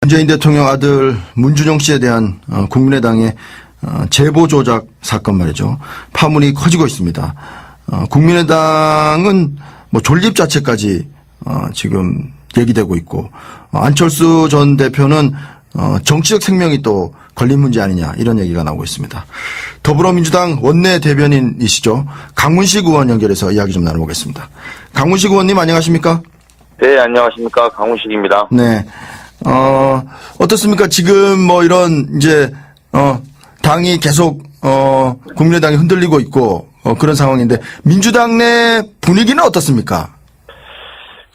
문재인 대통령 아들 문준용 씨에 대한 국민의당의 제보 조작 사건 말이죠. 파문이 커지고 있습니다. 국민의당은 뭐 존립 자체까지 지금 얘기되고 있고, 안철수 전 대표는 정치적 생명이 또 걸린 문제 아니냐, 이런 얘기가 나오고 있습니다. 더불어민주당 원내 대변인이시죠. 강훈식 의원 연결해서 이야기 좀 나눠보겠습니다. 강훈식 의원님 안녕하십니까? 네, 안녕하십니까. 강훈식입니다. 네. 어떻습니까? 지금 뭐 이런 이제 당이 계속 국민의당이 흔들리고 있고 그런 상황인데, 민주당 내 분위기는 어떻습니까?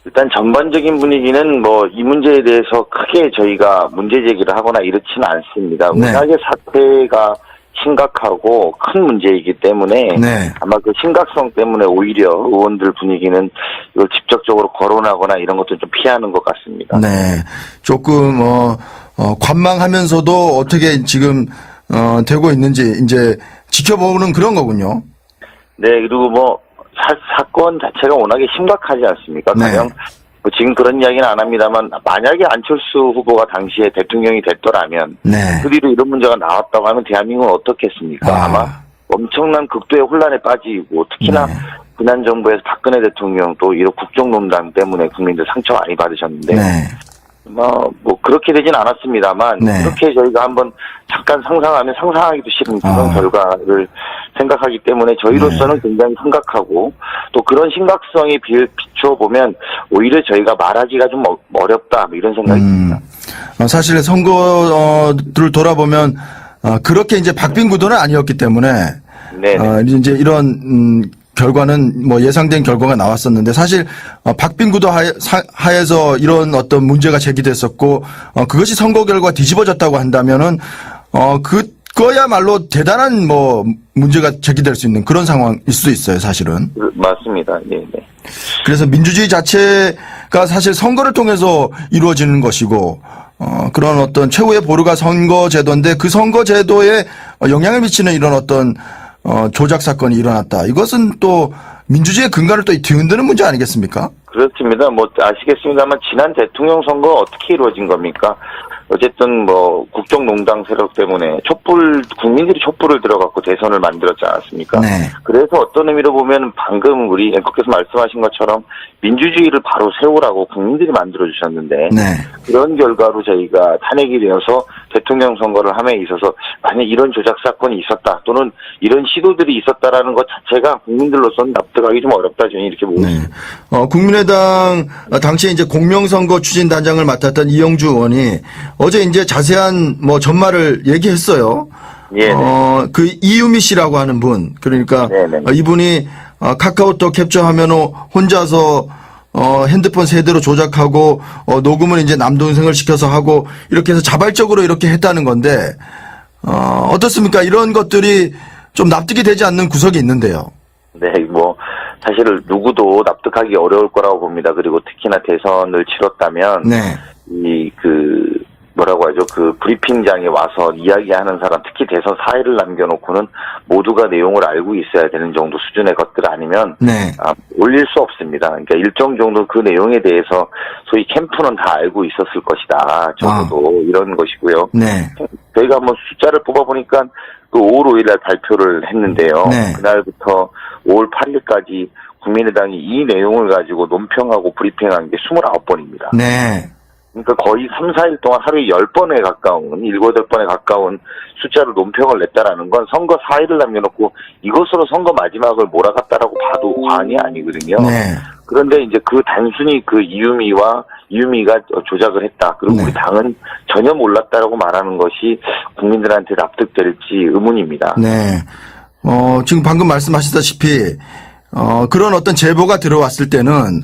일단 전반적인 분위기는 뭐 이 문제에 대해서 크게 저희가 문제 제기를 하거나 이렇지는 않습니다. 네. 워낙에 사태가 심각하고 큰 문제이기 때문에 네. 아마 그 심각성 때문에 오히려 의원들 분위기는 이걸 직접적으로 거론하거나 이런 것도 좀 피하는 것 같습니다. 네. 조금 관망하면서도 어떻게 지금 되고 있는지 이제 지켜보는 그런 거군요. 네, 그리고 뭐 사건 자체가 워낙에 심각하지 않습니까? 네. 가령 뭐 지금 그런 이야기는 안 합니다만, 만약에 안철수 후보가 당시에 대통령이 됐더라면 네. 그 뒤로 이런 문제가 나왔다고 하면 대한민국은 어떻겠습니까? 아마 엄청난 극도의 혼란에 빠지고, 특히나 네. 지난 정부에서 박근혜 대통령 또 이런 국정농단 때문에 국민들 상처 많이 받으셨는데, 네. 뭐 그렇게 되진 않았습니다만, 네. 그렇게 저희가 한번 잠깐 상상하면 상상하기도 싫은 그런 결과를 생각하기 때문에 저희로서는 굉장히 심각하고, 또 그런 심각성에 비춰보면 오히려 저희가 말하기가 좀 어렵다, 뭐 이런 생각이 듭니다. 사실 선거를 돌아보면 그렇게 이제 박빙 구도는 아니었기 때문에 네. 이제 이런 결과는 뭐 예상된 결과가 나왔었는데, 사실 박빙 구도 하에서 이런 어떤 문제가 제기됐었고 그것이 선거 결과 뒤집어졌다고 한다면은 그거야말로 대단한 뭐 문제가 제기될 수 있는 그런 상황일 수도 있어요, 사실은. 맞습니다. 네. 그래서 민주주의 자체가 사실 선거를 통해서 이루어지는 것이고, 그런 어떤 최후의 보루가 선거제도인데, 그 선거제도에 영향을 미치는 이런 어떤 조작 사건이 일어났다. 이것은 또 민주주의의 근간을 또 뒤흔드는 문제 아니겠습니까? 그렇습니다. 뭐 아시겠습니다만 지난 대통령 선거 어떻게 이루어진 겁니까? 어쨌든 뭐 국정농단 세력 때문에 국민들이 촛불을 들어갖고 대선을 만들었지 않았습니까? 네. 그래서 어떤 의미로 보면 방금 우리 앵커께서 말씀하신 것처럼 민주주의를 바로 세우라고 국민들이 만들어주셨는데, 네. 그런 결과로 저희가 탄핵이 되어서 대통령 선거를 함에 있어서 만약 이런 조작 사건이 있었다, 또는 이런 시도들이 있었다라는 것 자체가 국민들로서는 납득하기 좀 어렵다, 저는 이렇게 보고 있습니다. 국민의당 당시에 이제 공명선거 추진단장을 맡았던 이영주 의원이 어제 이제 자세한 뭐 전말을 얘기했어요. 예. 그 이유미 씨라고 하는 분, 그러니까 네네. 이분이 카카오톡 캡처하면 혼자서 핸드폰 세대로 조작하고 녹음을 이제 남동생을 시켜서 하고 이렇게 해서 자발적으로 이렇게 했다는 건데, 어떻습니까? 이런 것들이 좀 납득이 되지 않는 구석이 있는데요. 네, 뭐 사실 누구도 납득하기 어려울 거라고 봅니다. 그리고 특히나 대선을 치렀다면 네. 뭐라고 하죠? 그 브리핑장에 와서 이야기하는 사람, 특히 대선 사회를 남겨놓고는 모두가 내용을 알고 있어야 되는 정도 수준의 것들 아니면 네. 올릴 수 없습니다. 그러니까 일정 정도 그 내용에 대해서 소위 캠프는 다 알고 있었을 것이다. 적어도 이런 것이고요. 네. 저희가 한번 숫자를 뽑아보니까 그 5월 5일날 발표를 했는데요. 네. 그날부터 5월 8일까지 국민의당이 이 내용을 가지고 논평하고 브리핑한 게 29번입니다. 네. 그러니까 거의 3, 4일 동안 하루에 10번에 가까운, 7, 8번에 가까운 숫자로 논평을 냈다라는 건 선거 4일을 남겨놓고 이것으로 선거 마지막을 몰아갔다라고 봐도 과언이 아니거든요. 네. 그런데 이제 단순히 이유미가 조작을 했다. 그리고 네. 우리 당은 전혀 몰랐다라고 말하는 것이 국민들한테 납득될지 의문입니다. 네. 지금 방금 말씀하셨다시피, 그런 어떤 제보가 들어왔을 때는,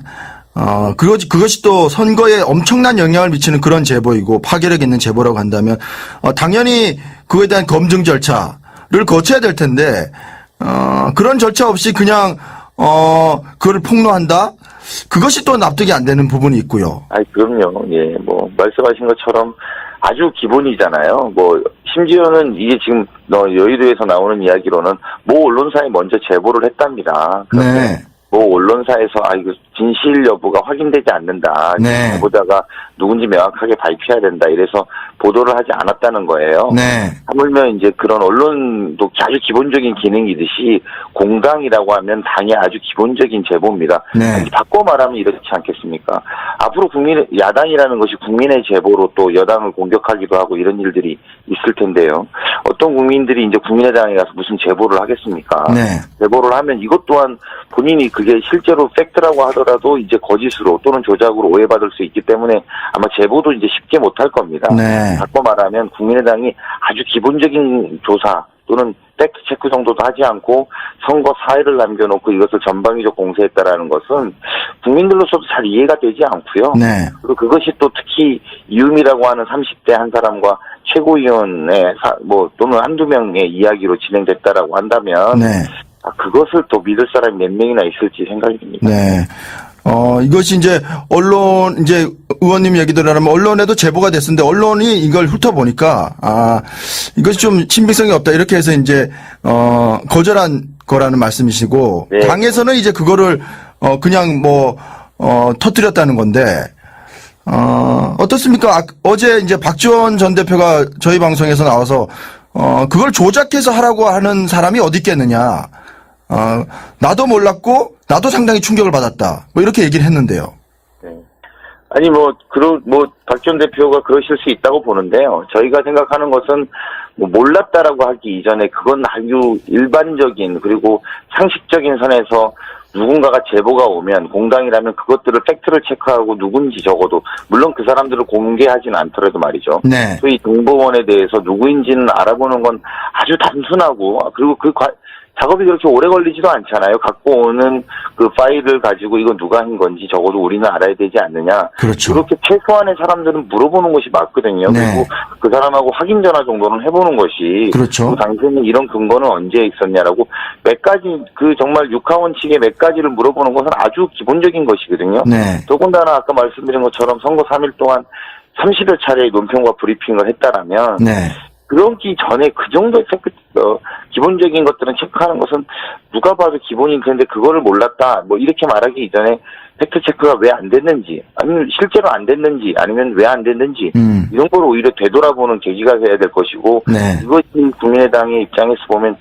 그것이 또 선거에 엄청난 영향을 미치는 그런 제보이고 파괴력 있는 제보라고 한다면, 당연히 그거에 대한 검증 절차를 거쳐야 될 텐데, 그런 절차 없이 그냥, 그걸 폭로한다? 그것이 또 납득이 안 되는 부분이 있고요. 그럼요. 예, 뭐, 말씀하신 것처럼 아주 기본이잖아요. 뭐, 심지어는 이게 지금 여의도에서 나오는 이야기로는 모 언론사에 먼저 제보를 했답니다. 네. 뭐 언론사에서 이거 진실 여부가 확인되지 않는다. 네. 제보자가 누군지 명확하게 밝혀야 된다. 이래서 보도를 하지 않았다는 거예요. 네. 하물며 이제 그런 언론도 아주 기본적인 기능이듯이 공당이라고 하면 당의 아주 기본적인 제보입니다. 네. 바꿔 말하면 이렇지 않겠습니까? 앞으로 야당이라는 것이 국민의 제보로 또 여당을 공격하기도 하고 이런 일들이 있을 텐데요. 어떤 국민들이 이제 국민의당에 가서 무슨 제보를 하겠습니까? 네. 제보를 하면 이것 또한 본인이 그게 실제로 팩트라고 하더라도 이제 거짓으로 또는 조작으로 오해받을 수 있기 때문에 아마 제보도 이제 쉽게 못할 겁니다. 네. 바꿔 말하면 국민의당이 아주 기본적인 조사 또는 팩트 체크 정도도 하지 않고 선거 사회를 남겨놓고 이것을 전방위적 공세했다라는 것은 국민들로서도 잘 이해가 되지 않고요. 네. 그리고 그것이 또 특히 이음이라고 하는 30대 한 사람과 최고위원의 또는 한두 명의 이야기로 진행됐다라고 한다면 네. 그것을 또 믿을 사람이 몇 명이나 있을지 생각이 듭니다. 네. 이것이 이제 의원님 얘기대로 하면 언론에도 제보가 됐었는데 언론이 이걸 훑어보니까, 이것이 좀 신빙성이 없다. 이렇게 해서 이제, 거절한 거라는 말씀이시고, 네. 당에서는 이제 그거를, 그냥 터뜨렸다는 건데, 어떻습니까? 어제 이제 박지원 전 대표가 저희 방송에서 나와서, 그걸 조작해서 하라고 하는 사람이 어디 있겠느냐. 나도 몰랐고, 나도 상당히 충격을 받았다. 이렇게 얘기를 했는데요. 네. 아니, 박 전 대표가 그러실 수 있다고 보는데요. 저희가 생각하는 것은, 몰랐다라고 하기 이전에 그건 아주 일반적인, 그리고 상식적인 선에서 누군가가 제보가 오면, 공당이라면 그것들을 팩트를 체크하고 누군지 적어도, 물론 그 사람들을 공개하진 않더라도 말이죠. 네. 소위 정보원에 대해서 누구인지는 알아보는 건 아주 단순하고, 그리고 작업이 그렇게 오래 걸리지도 않잖아요. 갖고 오는 그 파일을 가지고 이거 누가 한 건지 적어도 우리는 알아야 되지 않느냐. 그렇죠. 그렇게 최소한의 사람들은 물어보는 것이 맞거든요. 네. 그리고 그 사람하고 확인 전화 정도는 해보는 것이. 그렇죠. 당신은 이런 근거는 언제 있었냐라고 몇 가지 정말 육하원 측의 몇 가지를 물어보는 것은 아주 기본적인 것이거든요. 네. 더군다나 아까 말씀드린 것처럼 선거 3일 동안 30여 차례의 논평과 브리핑을 했다라면. 네. 그러기 전에 그 정도의 기본적인 것들은 체크하는 것은 누가 봐도 기본인 텐데 그거를 몰랐다. 이렇게 말하기 이전에 팩트 체크가 왜 안 됐는지, 아니면 실제로 안 됐는지, 아니면 왜 안 됐는지, 이런 걸 오히려 되돌아보는 계기가 돼야 될 것이고, 네. 이것이 국민의당의 입장에서 보면,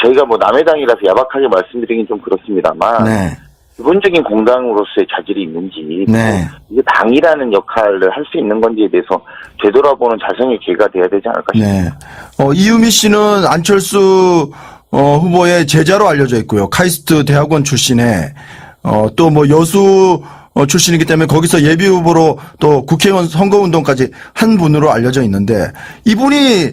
저희가 남의 당이라서 야박하게 말씀드리긴 좀 그렇습니다만, 네. 기본적인 공당으로서의 자질이 있는지, 네. 이게 당이라는 역할을 할 수 있는 건지에 대해서 되돌아보는 자성의 기회가 돼야 되지 않을까 싶습니다. 네. 이유미 씨는 안철수 후보의 제자로 알려져 있고요. 카이스트 대학원 출신에 또 여수 출신이기 때문에 거기서 예비 후보로 또 국회의원 선거운동까지 한 분으로 알려져 있는데 이분이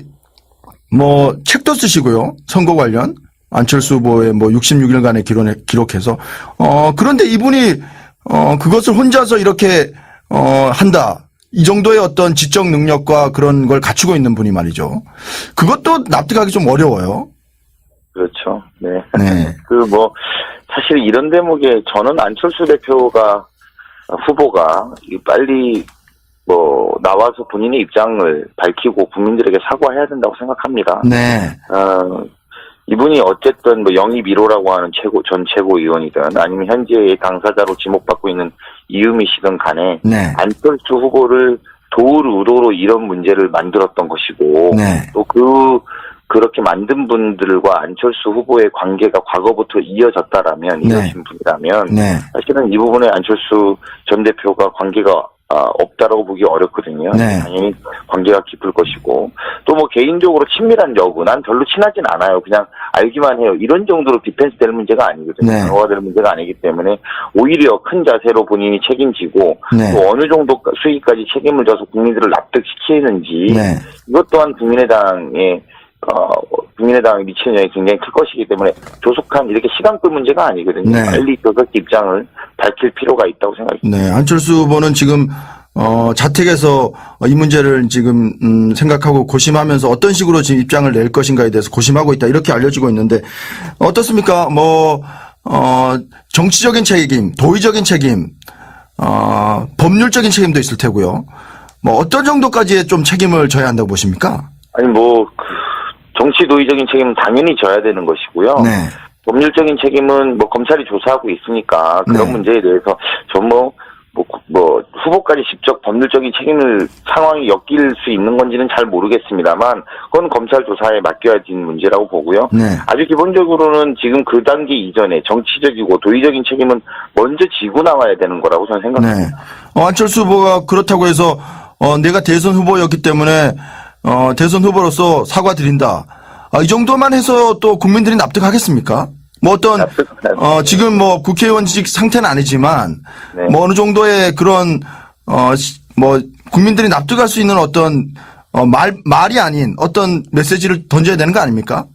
책도 쓰시고요. 선거 관련. 안철수 후보의 66일간의 기록해서 그런데 이분이 그것을 혼자서 이렇게 한다. 이 정도의 어떤 지적 능력과 그런 걸 갖추고 있는 분이 말이죠. 그것도 납득하기 좀 어려워요. 그렇죠. 네. 네. 사실 이런 대목에 저는 안철수 후보가 빨리 나와서 본인의 입장을 밝히고 국민들에게 사과해야 된다고 생각합니다. 네. 이분이 어쨌든 영입 1호라고 하는 전 최고위원이든 아니면 현재의 당사자로 지목받고 있는 이유미 씨든 간에 네. 안철수 후보를 도울 의도로 이런 문제를 만들었던 것이고 네. 또 그렇게 만든 분들과 안철수 후보의 관계가 과거부터 이어졌다라면 이어진 분이라면 네. 사실은 이 부분에 안철수 전 대표가 관계가 없다라고 보기 어렵거든요. 네. 당연히 관계가 깊을 것이고 또 개인적으로 친밀한 여부 난 별로 친하진 않아요. 그냥 알기만 해요. 이런 정도로 디펜스 될 문제가 아니거든요. 네. 방어가 될 문제가 아니기 때문에 오히려 큰 자세로 본인이 책임지고 네. 또 어느 정도 수위까지 책임을 져서 국민들을 납득시키는지 네. 이것 또한 국민의당에 미치는 영향이 굉장히 클 것이기 때문에 조속한 이렇게 시간 끌 문제가 아니거든요. 네. 빨리 조속 입장을 밝힐 필요가 있다고 생각합니다. 네. 안철수 후보는 지금 자택에서 이 문제를 지금 생각하고 고심하면서 어떤 식으로 지금 입장을 낼 것인가에 대해서 고심하고 있다 이렇게 알려지고 있는데 어떻습니까? 정치적인 책임, 도의적인 책임, 법률적인 책임도 있을 테고요. 어떤 정도까지의 좀 책임을 져야 한다고 보십니까? 아니 정치 도의적인 책임은 당연히 져야 되는 것이고요. 네. 법률적인 책임은 뭐 검찰이 조사하고 있으니까 그런 네. 문제에 대해서 후보까지 직접 법률적인 책임을 상황이 엮일 수 있는 건지는 잘 모르겠습니다만 그건 검찰 조사에 맡겨야 되는 문제라고 보고요. 네. 아주 기본적으로는 지금 그 단계 이전에 정치적이고 도의적인 책임은 먼저 지고 나와야 되는 거라고 저는 생각합니다. 네. 안철수 후보가 그렇다고 해서 내가 대선 후보였기 때문에 대선 후보로서 사과드린다. 이 정도만 해서 또 국민들이 납득하겠습니까? 뭐 어떤 지금 뭐 국회의원직 상태는 아니지만 네. 뭐 어느 정도의 그런 뭐 국민들이 납득할 수 있는 어떤 말이 아닌 어떤 메시지를 던져야 되는 거 아닙니까?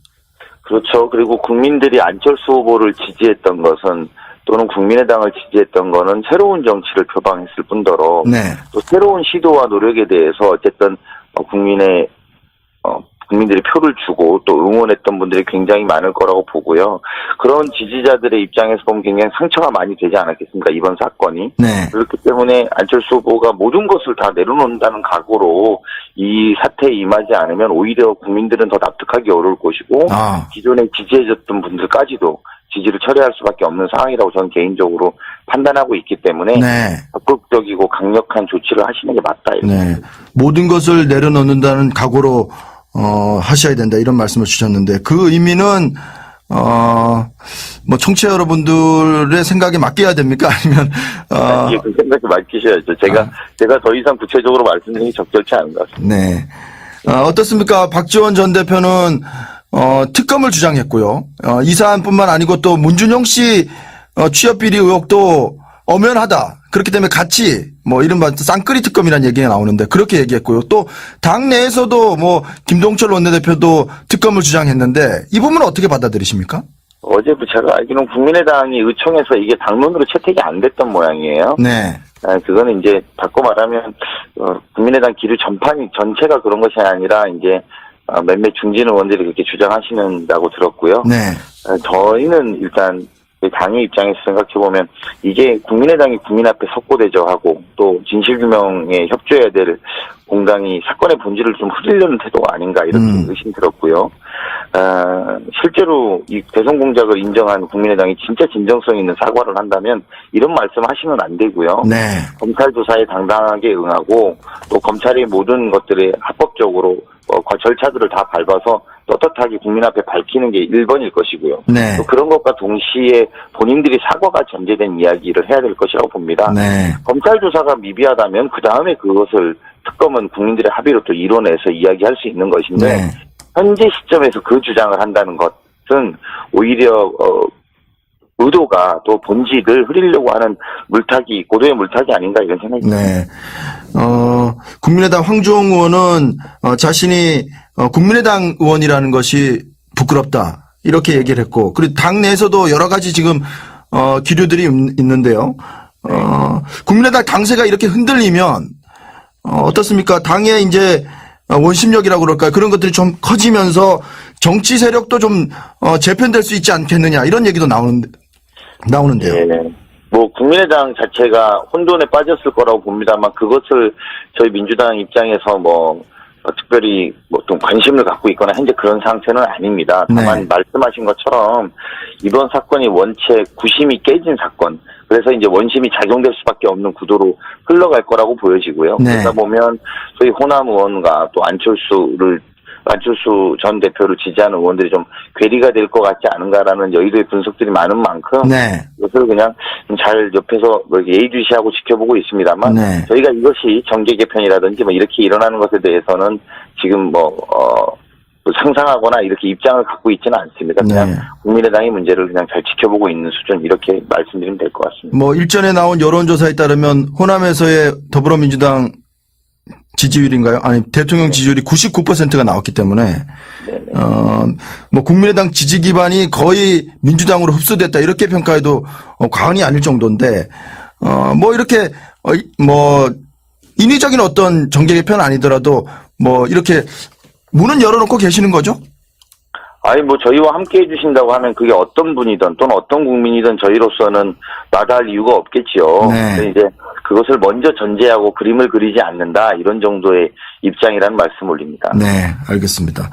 그렇죠. 그리고 국민들이 안철수 후보를 지지했던 것은 또는 국민의당을 지지했던 거는 새로운 정치를 표방했을 뿐더러 네. 또 새로운 시도와 노력에 대해서 어쨌든 국민들이 표를 주고 또 응원했던 분들이 굉장히 많을 거라고 보고요. 그런 지지자들의 입장에서 보면 굉장히 상처가 많이 되지 않았겠습니까? 이번 사건이. 네. 그렇기 때문에 안철수 후보가 모든 것을 다 내려놓는다는 각오로 이 사태에 임하지 않으면 오히려 국민들은 더 납득하기 어려울 것이고 기존에 지지해줬던 분들까지도 지지를 철회할 수밖에 없는 상황이라고 저는 개인적으로 판단하고 있기 때문에 네. 적극적이고 강력한 조치를 하시는 게 맞다. 네. 모든 것을 내려놓는다는 각오로 하셔야 된다 이런 말씀을 주셨는데 그 의미는 뭐 청취자 여러분들의 생각에 맡겨야 됩니까? 아니면 이게 그 생각에 맡기셔야죠. 제가 더 이상 구체적으로 말씀드리기 적절치 않은 것 같습니다. 네. 어떻습니까? 박지원 전 대표는 특검을 주장했고요. 이 사안뿐만 아니고 또 문준용 씨 취업 비리 의혹도 엄연하다. 그렇기 때문에 같이 뭐 이른바 쌍끌이 특검이라는 얘기가 나오는데 그렇게 얘기했고요. 또 당 내에서도 뭐 김동철 원내대표도 특검을 주장했는데 이 부분은 어떻게 받아들이십니까? 어제 제가 알기로는 국민의당이 의총에서 이게 당론으로 채택이 안 됐던 모양이에요. 네. 그거는 이제 바꿔 말하면 국민의당 기류 전체가 그런 것이 아니라 이제 몇몇 중진 의원들이 그렇게 주장하시는다고 들었고요. 네. 저희는 일단 당의 입장에서 생각해보면 이게 국민의당이 국민 앞에 석고대저하고 또 진실규명에 협조해야 될 공당이 사건의 본질을 좀 흐리려는 태도가 아닌가 이렇게 의심이 들었고요. 실제로 이 대선 공작을 인정한 국민의당이 진짜 진정성 있는 사과를 한다면 이런 말씀 하시면 안 되고요. 네. 검찰 조사에 당당하게 응하고 또 검찰이 모든 것들에 합법적으로 절차들을 다 밟아서 떳떳하게 국민 앞에 밝히는 게 1번일 것이고요. 네. 또 그런 것과 동시에 본인들이 사과가 전제된 이야기를 해야 될 것이라고 봅니다. 네. 검찰 조사가 미비하다면 그 다음에 그것을 특검은 국민들의 합의로 또 이뤄내서 이야기할 수 있는 것인데 네. 현재 시점에서 그 주장을 한다는 것은 오히려 의도가 또 본질을 흐리려고 하는 고도의 물타기 아닌가 이런 생각이 듭니다. 네. 국민의당 황주홍 의원은 자신이 국민의당 의원이라는 것이 부끄럽다 이렇게 얘기를 했고 그리고 당 내에서도 여러 가지 지금 기류들이 있는데요. 국민의당 당세가 이렇게 흔들리면 어떻습니까? 당의 이제 원심력이라고 그럴까요? 그런 것들이 좀 커지면서 정치 세력도 좀 재편될 수 있지 않겠느냐 이런 얘기도 나오는데요. 네. 뭐 국민의당 자체가 혼돈에 빠졌을 거라고 봅니다만 그것을 저희 민주당 입장에서 특별히 좀 관심을 갖고 있거나 현재 그런 상태는 아닙니다. 다만 네. 말씀하신 것처럼 이번 사건이 원체 구심이 깨진 사건, 그래서 이제 원심이 작용될 수밖에 없는 구도로 흘러갈 거라고 보여지고요. 네. 그러다 보면 저희 호남 의원과 또 안철수 전 대표를 지지하는 의원들이 좀 괴리가 될 것 같지 않은가라는 여의도의 분석들이 많은 만큼 네. 이것을 그냥 잘 옆에서 예의주시하고 지켜보고 있습니다만 네. 저희가 이것이 정계 개편이라든지 이렇게 일어나는 것에 대해서는 지금 상상하거나 이렇게 입장을 갖고 있지는 않습니다. 그냥 네. 국민의당의 문제를 그냥 잘 지켜보고 있는 수준 이렇게 말씀드리면 될 것 같습니다. 일전에 나온 여론조사에 따르면 호남에서의 더불어민주당 지지율인가요? 아니, 대통령 지지율이 99%가 나왔기 때문에, 국민의당 지지 기반이 거의 민주당으로 흡수됐다. 이렇게 평가해도 과언이 아닐 정도인데, 이렇게, 인위적인 어떤 정계 개편은 아니더라도, 이렇게 문은 열어놓고 계시는 거죠? 저희와 함께 해주신다고 하면 그게 어떤 분이든 또는 어떤 국민이든 저희로서는 마다할 이유가 없겠지요. 네. 근데 이제 그것을 먼저 전제하고 그림을 그리지 않는다 이런 정도의 입장이라는 말씀 올립니다. 네, 알겠습니다.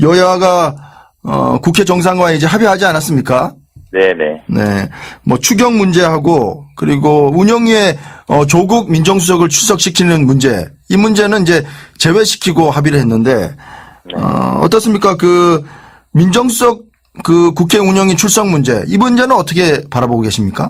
여야가 국회 정상화에 이제 합의하지 않았습니까? 네네. 네. 뭐 추경 문제하고 그리고 운영위에 조국 민정수석을 출석시키는 문제. 이 문제는 이제 제외시키고 합의를 했는데 어떻습니까? 그 민정수석 그 국회 운영위 출석 문제. 이 문제는 어떻게 바라보고 계십니까?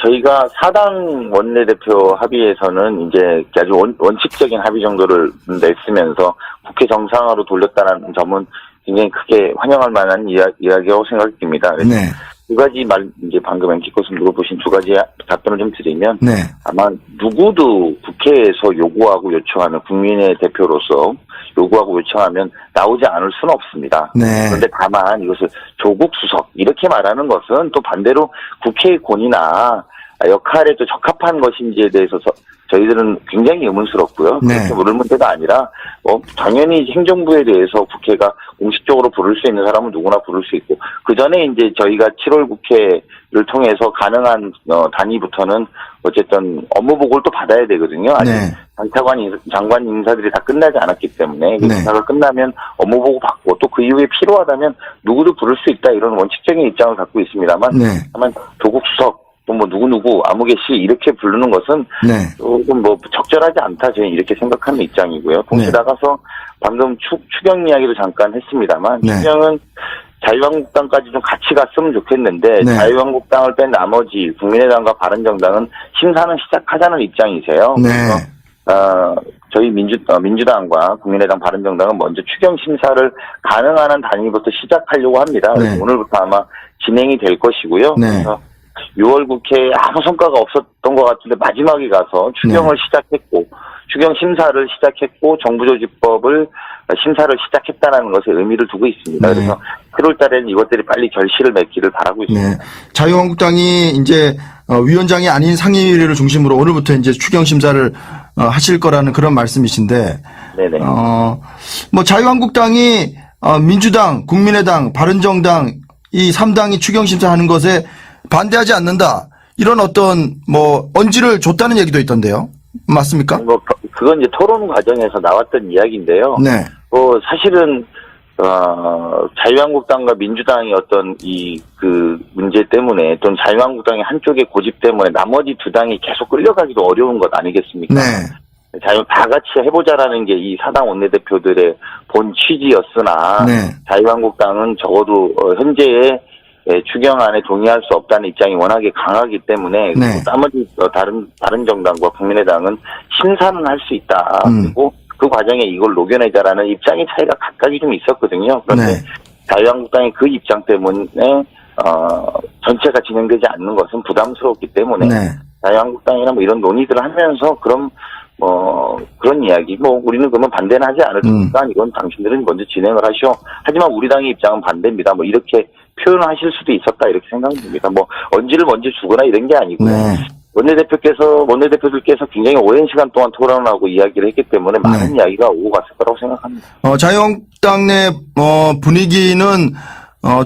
저희가 사당 원내대표 합의에서는 이제 아주 원칙적인 합의 정도를 냈으면서 국회 정상화로 돌렸다는 점은 굉장히 크게 환영할 만한 이야기라고 생각이 듭니다. 네. 두 가지 이제 방금 엠키코스 물어보신 두 가지 답변을 좀 드리면, 네. 아마 누구도 국회에서 요구하고 요청하는 국민의 대표로서 요구하고 요청하면 나오지 않을 수는 없습니다. 네. 그런데 다만 이것을 조국 수석 이렇게 말하는 것은 또 반대로 국회의 권위나 역할에 또 적합한 것인지에 대해서 저희들은 굉장히 의문스럽고요. 네. 그렇게 물을 문제가 아니라 당연히 행정부에 대해서 국회가 공식적으로 부를 수 있는 사람은 누구나 부를 수 있고, 그 전에 이제 저희가 7월 국회를 통해서 가능한 단위부터는 어쨌든 업무 보고를 또 받아야 되거든요. 아직 네. 장관 인사들이 다 끝나지 않았기 때문에 그 네. 인사가 끝나면 업무 보고 받고 또 그 이후에 필요하다면 누구도 부를 수 있다, 이런 원칙적인 입장을 갖고 있습니다만, 네. 다만 조국 수석 또 뭐 누구 아무개 씨 이렇게 부르는 것은 네. 조금 적절하지 않다, 저는 이렇게 생각하는 입장이고요. 동시에 네. 나가서 방금 추경 이야기도 잠깐 했습니다만, 네. 추경은 자유한국당까지 좀 같이 갔으면 좋겠는데, 네. 자유한국당을 뺀 나머지 국민의당과 바른정당은 심사는 시작하자는 입장이세요. 네. 그래서 저희 민주당과 국민의당, 바른정당은 먼저 추경 심사를 가능한 한 단위부터 시작하려고 합니다. 그래서 네. 오늘부터 아마 진행이 될 것이고요. 네. 그래서 6월 국회에 아무 성과가 없었던 것 같은데 마지막에 가서 추경을 시작했고, 추경 심사를 시작했고, 정부조직법을 심사를 시작했다는 것에 의미를 두고 있습니다. 네. 그래서 7월 달에는 이것들이 빨리 결실을 맺기를 바라고 있습니다. 네. 자유한국당이 이제 위원장이 아닌 상임위를 중심으로 오늘부터 이제 추경 심사를 하실 거라는 그런 말씀이신데, 네네. 뭐 자유한국당이 민주당, 국민의당, 바른정당 이 3당이 추경 심사하는 것에 반대하지 않는다, 이런 어떤 뭐 언지를 줬다는 얘기도 있던데요. 맞습니까? 그건 이제 토론 과정에서 나왔던 이야기인데요. 네. 사실은 자유한국당과 민주당이 어떤 그 문제 때문에, 또는 자유한국당의 한쪽의 고집 때문에 나머지 두 당이 계속 끌려가기도 어려운 것 아니겠습니까? 네. 다 같이 해보자라는 게 이 사당 원내대표들의 본 취지였으나, 네. 자유한국당은 적어도 현재의 추경안에 동의할 수 없다는 입장이 워낙에 강하기 때문에, 네. 나머지 다른 정당과 국민의당은 심사는 할 수 있다. 그리고 그 과정에 이걸 녹여내자라는 입장의 차이가 각각이 좀 있었거든요. 그런데 네. 자유한국당의 그 입장 때문에 전체가 진행되지 않는 것은 부담스럽기 때문에, 네. 자유한국당이나 뭐 이런 논의들을 하면서 그런 이야기, 우리는 그러면 반대는 하지 않을 테니까 이건 당신들은 먼저 진행을 하시오. 하지만 우리 당의 입장은 반대입니다. 이렇게 표현을 하실 수도 있었다, 이렇게 생각됩니다. 언지를 먼저 주거나 이런 게 아니고요. 네. 원내대표들께서 굉장히 오랜 시간 동안 토론을 하고 이야기를 했기 때문에 많은 이야기가 오고 갔을 거라고 생각합니다. 자유한국당 내 분위기는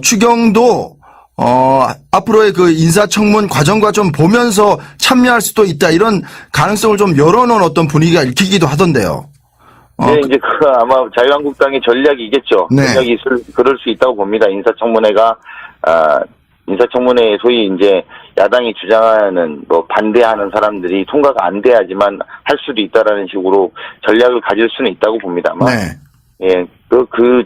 추경도 앞으로의 그 인사청문 과정과 좀 보면서 참여할 수도 있다, 이런 가능성을 좀 열어놓은 어떤 분위기가 읽히기도 하던데요. 네, 이제 아마 자유한국당의 전략이겠죠. 네. 전략이 그럴 수 있다고 봅니다. 인사청문회에 소위 이제 야당이 주장하는 반대하는 사람들이 통과가 안 돼야지만 할 수도 있다라는 식으로 전략을 가질 수는 있다고 봅니다만. 네. 예,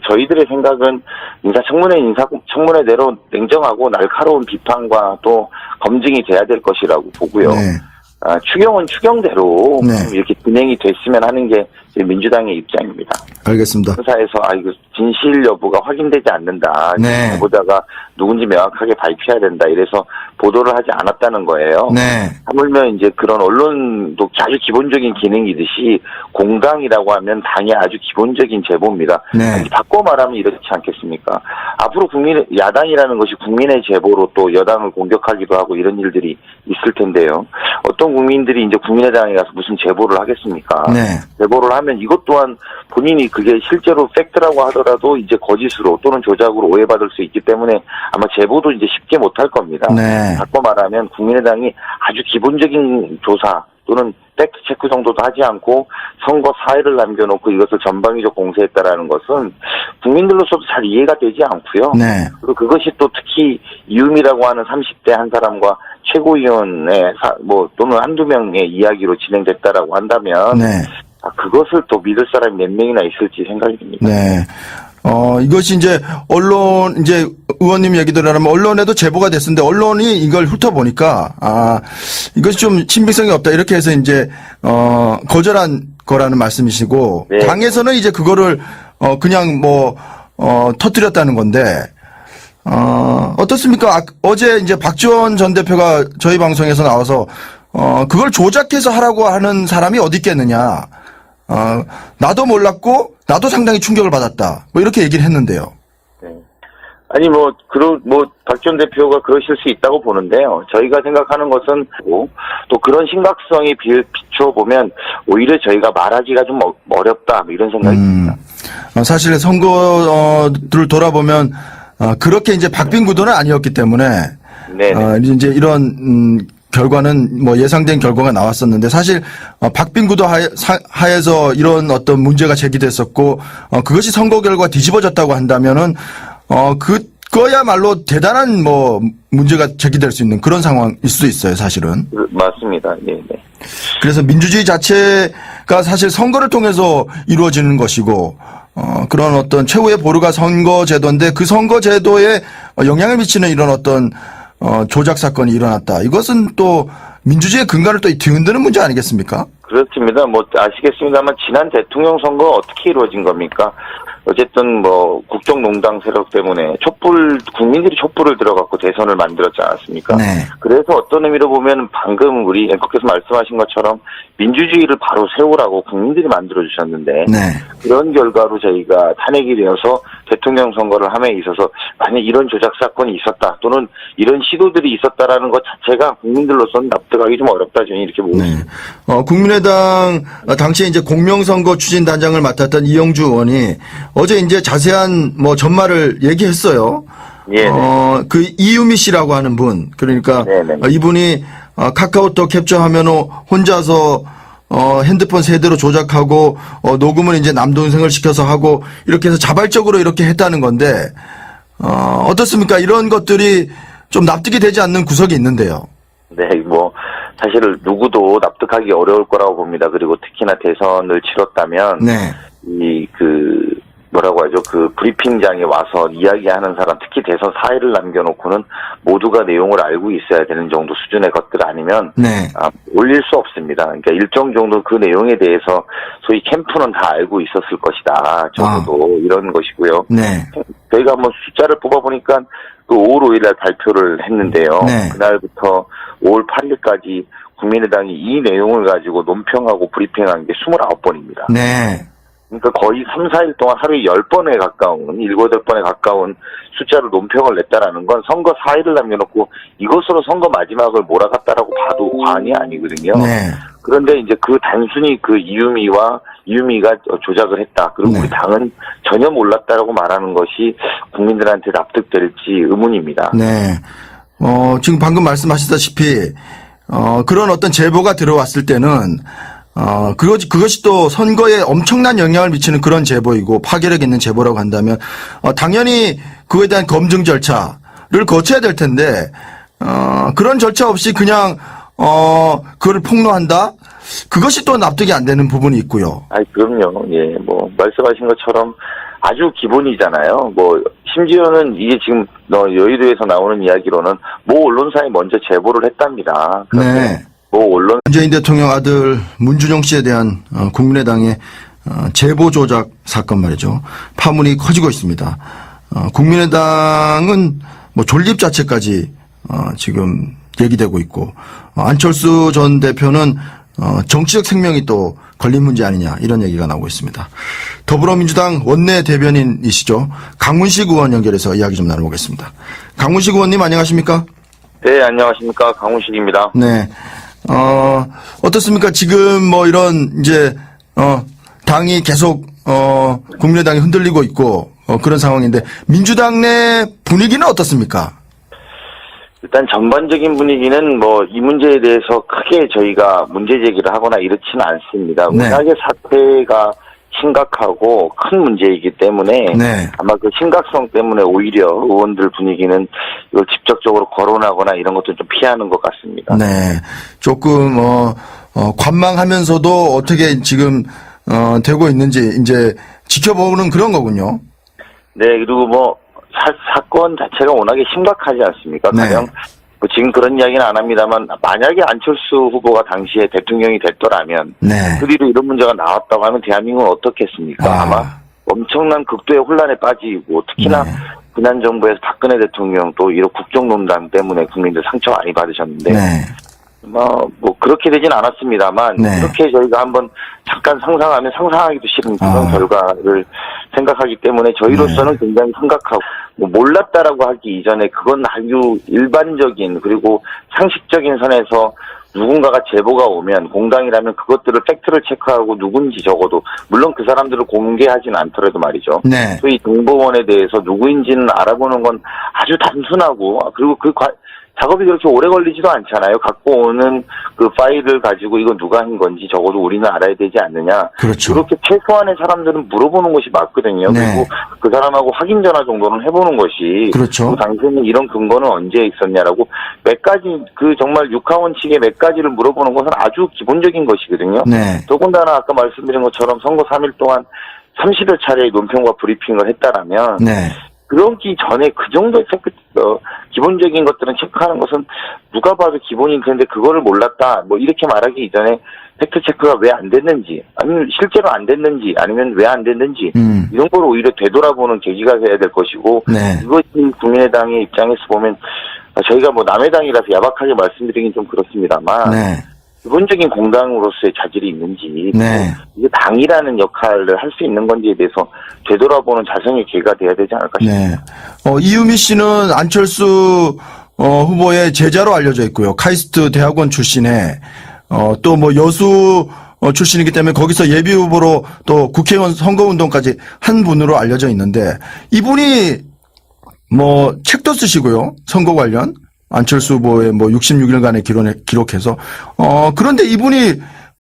저희들의 생각은 인사청문회대로 냉정하고 날카로운 비판과 또 검증이 돼야 될 것이라고 보고요. 네. 추경은 추경대로 네. 좀 이렇게 진행이 됐으면 하는 게 민주당의 입장입니다. 알겠습니다. 수사에서 이거 진실 여부가 확인되지 않는다. 네. 보다가 누군지 명확하게 밝혀야 된다. 이래서 보도를 하지 않았다는 거예요. 네. 하물며 이제 그런 언론도 아주 기본적인 기능이듯이 공당이라고 하면 당의 아주 기본적인 제보입니다. 네. 바꿔 말하면 이렇지 않겠습니까? 앞으로 야당이라는 것이 국민의 제보로 또 여당을 공격하기도 하고 이런 일들이 있을 텐데요. 어떤 국민들이 이제 국민의당에 가서 무슨 제보를 하겠습니까? 네. 제보를 하면 이것 또한 본인이 그게 실제로 팩트라고 하더라도 이제 거짓으로 또는 조작으로 오해받을 수 있기 때문에 아마 제보도 이제 쉽게 못할 겁니다. 네. 바꿔 말하면 국민의당이 아주 기본적인 조사 또는 팩트 체크 정도도 하지 않고 선거 사회를 남겨놓고 이것을 전방위적 공세했다라는 것은 국민들로서도 잘 이해가 되지 않고요. 네. 그리고 그것이 또 특히 이음이라고 하는 30대 한 사람과 최고위원의 또는 한두 명의 이야기로 진행됐다라고 한다면 네. 그것을 또 믿을 사람이 몇 명이나 있을지 생각이 듭니다. 네. 이것이 이제 의원님 얘기대로 하면 언론에도 제보가 됐었는데 언론이 이걸 훑어보니까, 이것이 좀 신빙성이 없다. 이렇게 해서 이제, 거절한 거라는 말씀이시고, 네. 당에서는 이제 그거를, 그냥 터뜨렸다는 건데, 어떻습니까? 어제 이제 박지원 전 대표가 저희 방송에서 나와서, 그걸 조작해서 하라고 하는 사람이 어디 있겠느냐. 나도 몰랐고, 나도 상당히 충격을 받았다. 이렇게 얘기를 했는데요. 네. 아니, 박 전 대표가 그러실 수 있다고 보는데요. 저희가 생각하는 것은, 또 그런 심각성이 비춰보면, 오히려 저희가 말하기가 좀 어렵다, 이런 생각이 듭니다. 사실 선거를 돌아보면, 그렇게 이제 박빙 구도는 아니었기 때문에, 네. 이제 이런, 결과는 예상된 결과가 나왔었는데 사실 박빙구도 하에서 이런 어떤 문제가 제기됐었고 그것이 선거 결과 뒤집어졌다고 한다면은 그거야말로 대단한 문제가 제기될 수 있는 그런 상황일 수도 있어요, 사실은. 맞습니다. 네. 그래서 민주주의 자체가 사실 선거를 통해서 이루어지는 것이고 그런 어떤 최후의 보루가 선거제도인데 그 선거제도에 영향을 미치는 이런 어떤 조작 사건이 일어났다. 이것은 또 민주주의의 근간을 또 뒤흔드는 문제 아니겠습니까? 그렇습니다. 아시겠습니다만 지난 대통령 선거 어떻게 이루어진 겁니까? 어쨌든 국정농단 세력 때문에 국민들이 촛불을 들어갖고 대선을 만들었지 않았습니까? 네. 그래서 어떤 의미로 보면 방금 우리 앵커께서 말씀하신 것처럼 민주주의를 바로 세우라고 국민들이 만들어주셨는데 네. 그런 결과로 저희가 탄핵이 되어서 대통령 선거를 함에 있어서 만약 이런 조작 사건이 있었다 또는 이런 시도들이 있었다라는 것 자체가 국민들로서는 납득하기 좀 어렵다 저는 이렇게 보고 있습니다. 네. 국민의당 당시에 이제 공명선거 추진단장을 맡았던 이영주 의원이 어제 이제 자세한 전말을 얘기했어요. 예. 그 이유미 씨라고 하는 분, 그러니까 네네. 이분이 카카오톡 캡처하면 혼자서 핸드폰 세대로 조작하고 녹음을 이제 남동생을 시켜서 하고 이렇게 해서 자발적으로 이렇게 했다는 건데 어떻습니까? 이런 것들이 좀 납득이 되지 않는 구석이 있는데요. 네, 사실 누구도 납득하기 어려울 거라고 봅니다. 그리고 특히나 대선을 치렀다면 네. 브리핑장에 와서 이야기하는 사람, 특히 대선 사회를 남겨놓고는 모두가 내용을 알고 있어야 되는 정도 수준의 것들 아니면 네. 올릴 수 없습니다. 그러니까 일정 정도 그 내용에 대해서 소위 캠프는 다 알고 있었을 것이다. 적어도 이런 것이고요. 네. 저희가 한번 숫자를 뽑아보니까 그 5월 5일날 발표를 했는데요. 네. 그날부터 5월 8일까지 국민의당이 이 내용을 가지고 논평하고 브리핑한 게 29번입니다. 네. 그러니까 거의 3, 4일 동안 하루에 10번에 가까운, 7, 8번에 가까운 숫자로 논평을 냈다라는 건 선거 사의를 남겨놓고 이것으로 선거 마지막을 몰아갔다라고 봐도 과언이 아니거든요. 네. 그런데 이제 단순히 이유미가 조작을 했다. 그리고 네. 우리 당은 전혀 몰랐다라고 말하는 것이 국민들한테 납득될지 의문입니다. 네. 지금 방금 말씀하셨다시피, 그런 어떤 제보가 들어왔을 때는, 그것이 또 선거에 엄청난 영향을 미치는 그런 제보이고 파괴력 있는 제보라고 한다면, 당연히 그거에 대한 검증 절차를 거쳐야 될 텐데, 그런 절차 없이 그냥, 그걸 폭로한다? 그것이 또 납득이 안 되는 부분이 있고요. 그럼요. 예, 말씀하신 것처럼 아주 기본이잖아요. 심지어는 이게 지금 여의도에서 나오는 이야기로는 모 언론사에 먼저 제보를 했답니다. 네. 문재인 대통령 아들 문준용 씨에 대한 국민의당의 제보 조작 사건 말이죠. 파문이 커지고 있습니다. 국민의당은 존립 자체까지 지금 얘기되고 있고 안철수 전 대표는 정치적 생명이 또 걸린 문제 아니냐 이런 얘기가 나오고 있습니다. 더불어민주당 원내 대변인이시죠. 강훈식 의원 연결해서 이야기 좀 나눠보겠습니다. 강훈식 의원님 안녕하십니까? 네, 안녕하십니까. 강훈식입니다. 네. 어떻습니까? 지금 이런 이제 당이 계속 국민의당이 흔들리고 있고 그런 상황인데 민주당 내 분위기는 어떻습니까? 일단 전반적인 분위기는 뭐 이 문제에 대해서 크게 저희가 문제 제기를 하거나 이렇지는 않습니다. 네. 워낙에 사태가 심각하고 큰 문제이기 때문에 네. 아마 그 심각성 때문에 오히려 의원들 분위기는 이걸 직접적으로 거론하거나 이런 것도 좀 피하는 것 같습니다. 네. 조금, 관망하면서도 어떻게 지금, 되고 있는지 이제 지켜보는 그런 거군요. 네, 그리고 뭐 사건 자체가 워낙에 심각하지 않습니까? 네. 가령 뭐 지금 그런 이야기는 안 합니다만 만약에 안철수 후보가 당시에 대통령이 됐더라면 네. 그 뒤로 이런 문제가 나왔다고 하면 대한민국은 어떻겠습니까? 아마 엄청난 극도의 혼란에 빠지고 특히나 네. 지난 정부에서 박근혜 대통령 또 이런 국정농단 때문에 국민들 상처 많이 받으셨는데 네. 뭐 그렇게 되진 않았습니다만 네. 그렇게 저희가 한번 잠깐 상상하면 상상하기도 싫은 그런 결과를 생각하기 때문에 저희로서는 굉장히 심각하고 뭐 몰랐다라고 하기 이전에 그건 아주 일반적인 그리고 상식적인 선에서 누군가가 제보가 오면 공당이라면 그것들을 팩트를 체크하고 누군지 적어도 물론 그 사람들을 공개하지는 않더라도 말이죠. 네. 소위 정보원에 대해서 누구인지는 알아보는 건 아주 단순하고 그리고 작업이 그렇게 오래 걸리지도 않잖아요. 갖고 오는 그 파일을 가지고 이거 누가 한 건지 적어도 우리는 알아야 되지 않느냐. 그렇죠. 그렇게 최소한의 사람들은 물어보는 것이 맞거든요. 네. 그리고 그 사람하고 확인 전화 정도는 해보는 것이 그렇죠. 당신은 이런 근거는 언제 있었냐라고 몇 가지 정말 육하원칙의 몇 가지를 물어보는 것은 아주 기본적인 것이거든요. 네. 더군다나 아까 말씀드린 것처럼 선거 3일 동안 30여 차례의 논평과 브리핑을 했다라면 네. 그러기 전에 그 정도의 기본적인 것들은 체크하는 것은 누가 봐도 기본인 그런데 그거를 몰랐다 뭐 이렇게 말하기 이전에 팩트 체크가 왜 안 됐는지 아니면 실제로 안 됐는지 아니면 왜 안 됐는지 이런 걸 오히려 되돌아보는 계기가 돼야 될 것이고 네. 이것이 국민의당의 입장에서 보면 저희가 뭐 남의 당이라서 야박하게 말씀드리긴 좀 그렇습니다만 네. 기본적인 공당으로서의 자질이 있는지 네. 이게 당이라는 역할을 할 수 있는 건지에 대해서 되돌아보는 자성의 기회가 돼야 되지 않을까 싶습니다. 네. 이유미 씨는 안철수 후보의 제자로 알려져 있고요. 카이스트 대학원 출신에 또 뭐 여수 출신이기 때문에 거기서 예비 후보로 또 국회의원 선거운동까지 한 분으로 알려져 있는데 이분이 뭐 책도 쓰시고요. 선거 관련 안철수 후보의 뭐 66일간의 기록해서 그런데 이분이